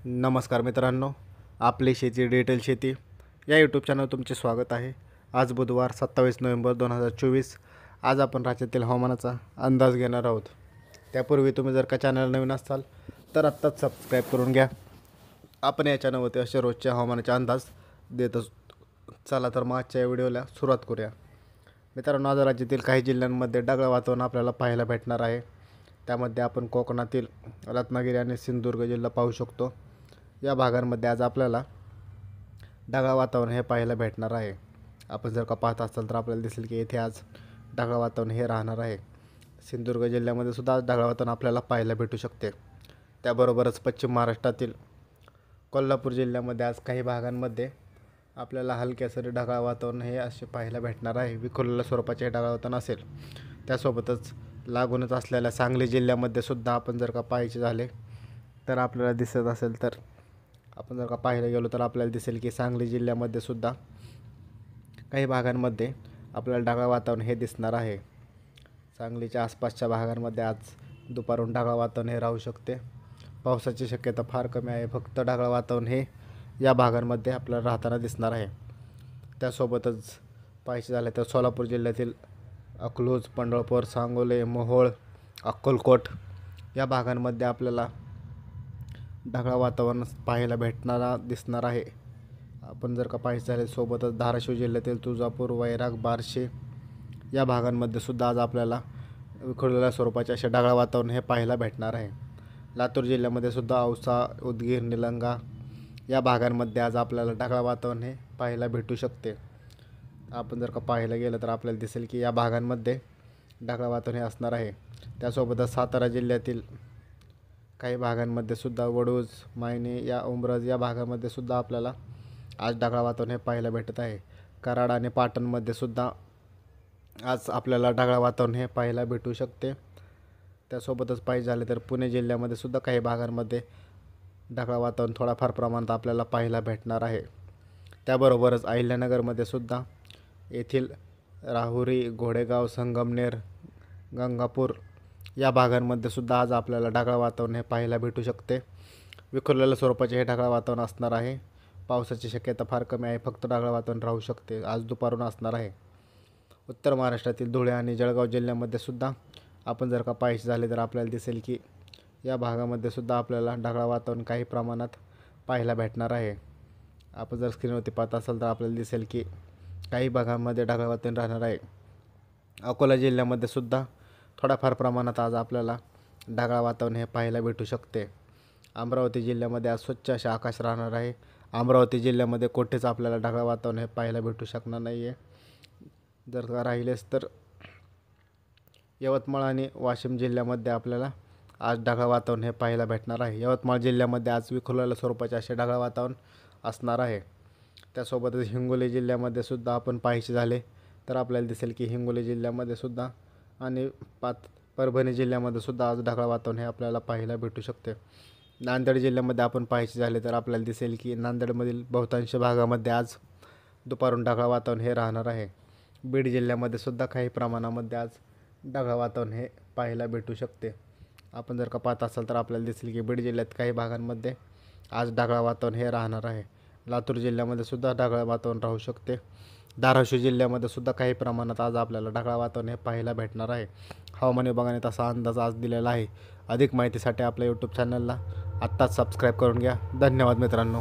नमस्कार मित्रांनो, आपली शेती डिटेल शेती या यूट्यूब चॅनल तुमचे स्वागत आहे। आज बुधवार 27 नोव्हेंबर 2024। आज आपण राज्यातील हवामानाचा अंदाज घेणार आहोत। त्यापूर्वी तुम्ही जर का चॅनल नवीन असाल तर आत्ताच सबस्क्राईब करून घ्या। आपण या चॅनलवरती असे रोजचे हवामानाचे अंदाज देत असतो। चला तर मग आजच्या व्हिडिओला सुरुवात करूया। मित्रांनो, आज राज्यातील काही जिल्ह्यांमध्ये ढगाळ वातावरण आपल्याला पाहायला भेटणार आहे। त्यामध्ये आपण कोकणातील रत्नागिरी आणि सिंधुदुर्ग जिल्हा पाहू शकतो। या भागांमध्ये आज आपल्याला ढगाळ वातावरण हे पाहायला भेटणार आहे। आपण जर का पाहत असाल तर आपल्याला दिसेल की येथे आज ढगाळ वातावरण हे राहणार आहे। सिंधुदुर्ग जिल्ह्यामध्ये सुद्धा आज ढगाळ वातावरण आपल्याला पाहायला भेटू शकते। त्याबरोबरच पश्चिम महाराष्ट्रातील कोल्हापूर जिल्ह्यामध्ये आज काही भागांमध्ये आपल्याला हलक्यासरी ढगाळ वातावरण हे असे पाहायला भेटणार आहे। विखुरलेल्या स्वरूपाचे ढगाळ वातावरण असेल। त्यासोबतच लागूनच असलेल्या सांगली जिल्ह्यामध्ये सुद्धा आपण जर का पाहायचे झाले तर आपल्याला दिसत असेल तर आपण जर का पाहायला गेलो तर आपल्याला दिसेल की सांगली जिल्ह्यामध्ये सुद्धा काही भागांमध्ये आपल्याला ढगाळ वातावरण हे दिसणार आहे। सांगलीच्या आसपासच्या भागांमध्ये आज दुपारून ढगाळ वातावरण हे राहू शकते। पावसाची शक्यता फार कमी आहे। फक्त ढगाळ वातावरण हे या भागांमध्ये आपल्याला राहताना दिसणार आहे। त्यासोबतच पाहायचे झाले तर सोलापूर जिल्ह्यातील अकलूज, पंढरपूर, सांगोले, मोहोळ, अक्कलकोट या भागांमध्ये आपल्याला ढगाळ वातावरण पाहायला दिसणार आहे। आपण जर का पाहायचे झाले सोबतच धाराशिव जिल्ह्यातील तुळजापूर, वैराग, बार्शी या भागांमध्ये सुद्धा आज आपल्याला विखुरलेल्या स्वरूपाचे असे ढगाळ वातावरण हे पाहायला भेटणार आहे। लातूर जिल्ह्यामध्ये सुद्धा औसा, उदगीर, निलंगा या भागांमध्ये आज आपल्याला ढगाळ वातावरण हे पाहायला भेटू शकते। आपण जर का पाहायला गेलं तर आपल्याला दिसेल की या भागांमध्ये ढगाळ वातावरण हे असणार आहे। त्यासोबतच सातारा जिल्ह्यातील काही भागांमध्ये सुद्धा वडूज, मायणी या उंब्रज या भागामध्ये सुद्धा आपल्याला आज ढगाळ वातावरण हे पाहायला भेटत आहे। कराड आणि पाटणमध्ये सुद्धा आज आपल्याला ढगाळ वातावरण हे पाहायला भेटू शकते। त्यासोबतच पाहिजे झाले तर पुणे जिल्ह्यामध्ये सुद्धा काही भागांमध्ये ढगाळ वातावरण थोडाफार प्रमाणात आपल्याला पाहायला भेटणार आहे। त्याबरोबरच अहिल्यानगरमध्ये सुद्धा येथील राहुरी, घोडेगाव, संगमनेर, गंगापूर या भागांमध्ये सुद्धा आज आपल्याला ढगाळ वातावरण हे पाहायला भेटू शकते। विखुरलेल्या स्वरूपाचे हे ढगाळ वातावरण असणार आहे। पावसाची शक्यता फार कमी आहे। फक्त ढगाळ वातावरण राहू शकते। आज दुपारून असणार आहे। उत्तर महाराष्ट्रातील धुळे आणि जळगाव जिल्ह्यामध्ये सुद्धा आपण जर का पाहायचे झाले तर आपल्याला दिसेल की या भागामध्ये सुद्धा आपल्याला ढगाळ वातावरण काही प्रमाणात पाहायला भेटणार आहे। आपण जर स्क्रीनवरती पाहत असाल तर आपल्याला दिसेल की काही भागांमध्ये ढगाळ वातावरण राहणार आहे। अकोला जिल्ह्यामध्ये सुद्धा थोड्याफार प्रमाणात आज आपल्याला ढगाळ वातावरण हे पाहायला भेटू शकते। अमरावती जिल्ह्यामध्ये आज स्वच्छ असे आकाश राहणार आहे। अमरावती जिल्ह्यामध्ये कुठेच आपल्याला ढगाळ वातावरण हे पाहायला भेटू शकणार नाही आहे। जर का राहिलेच तर यवतमाळ आणि वाशिम जिल्ह्यामध्ये आपल्याला आज ढगाळ वातावरण हे पाहायला भेटणार आहे। यवतमाळ जिल्ह्यामध्ये आज विखुरलेल्या स्वरूपाचे असे ढगाळ वातावरण असणार आहे। त्यासोबतच हिंगोली जिल्ह्यामध्ये सुद्धा आपण पाहायचे झाले तर आपल्याला दिसेल की हिंगोली जिल्ह्यामध्ये सुद्धा आणि परभणी जिल्ह्यामध्ये सुद्धा आज ढगाळ वातावरण हे आपल्याला पाहायला भेटू शकते। नांदेड जिल्ह्यामध्ये आपण पाहायचे झाले तर आपल्याला दिसेल की नांदेडमधील बहुतांश भागामध्ये आज दुपारून ढगाळ वातावरण हे राहणार आहे। बीड जिल्ह्यामध्ये सुद्धा काही प्रमाणामध्ये आज ढगाळ वातावरण हे पाहायला भेटू शकते। आपण जर का पाहत असाल तर आपल्याला दिसेल की बीड जिल्ह्यात काही भागांमध्ये आज ढगाळ वातावरण हे राहणार आहे। लातूर जिल्ह्यामध्ये सुद्धा ढगाळ वातावरण राहू शकते। धाराशिव जिल्ह्यामध्ये सुद्धा काही प्रमाणात आज आपल्याला ढगाळ वातावरण हे पाहायला भेटणार आहे। हवामान विभागाने तसा अंदाज आज दिलेला आहे। अधिक माहितीसाठी आपल्या यूट्यूब चॅनलला आत्ताच सबस्क्राईब करून घ्या। धन्यवाद मित्रांनो।